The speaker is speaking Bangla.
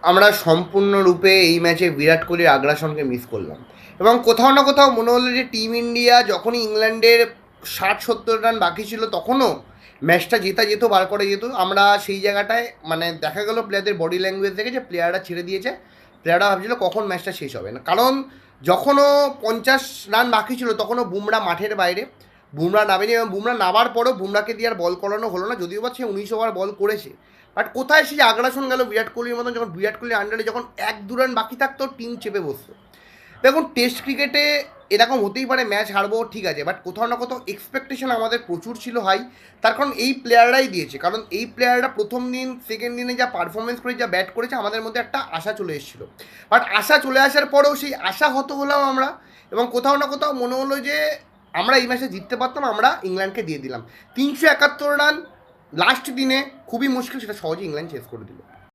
আমরা সম্পূর্ণরূপে এই ম্যাচে বিরাট কোহলির আগ্রাসনকে মিস করলাম। এবং কোথাও না কোথাও মনে হলো যে টিম ইন্ডিয়া যখনই ইংল্যান্ডের 60-70 রান বাকি ছিল তখনও ম্যাচটা জেতা যেত, বার করে যেত। আমরা সেই জায়গাটায় মানে দেখা গেল প্লেয়ারদের বডি ল্যাঙ্গুয়েজ দেখে যে প্লেয়াররা ছেড়ে দিয়েছে, প্লেয়াররা ভাবছিল কখন ম্যাচটা শেষ হবে না। কারণ যখনও 50 রান বাকি ছিল তখনও বুমরা মাঠের বাইরে, বুমরা নামেনি। এবং বুমরা নামার পরও বুমরাকে দিয়ে আর বল করানো হলো না, যদিও বা সে 19 ওভার বল করেছে। বাট কোথায় সেই আগ্রাসন গেল বিরাট কোহলির মতন, যখন বিরাট কোহলির আন্ডারে যখন 1-2 রান বাকি থাকতো টিম চেপে বসতো। দেখুন টেস্ট ক্রিকেটে এরকম হতেই পারে, ম্যাচ হারবো ঠিক আছে, বাট কোথাও না কোথাও এক্সপেকটেশন আমাদের প্রচুর ছিল হাই। তার কারণ এই প্লেয়াররাই দিয়েছে, কারণ এই প্লেয়াররা প্রথম দিন সেকেন্ড দিনে যা পারফরমেন্স করে, যা ব্যাট করেছে, আমাদের মধ্যে একটা আশা চলে এসেছিলো। বাট আশা চলে আসার পরেও সেই আশা হত হলাম আমরা। এবং কোথাও না কোথাও মনে হলো যে আমরা এই ম্যাচে জিততে পারতাম, আমরা ইংল্যান্ডকে দিয়ে দিলাম 371 রান লাস্ট দিনে। খুবই মুশকিল, সেটা সহজে ইংল্যান্ড চেস করে দিল।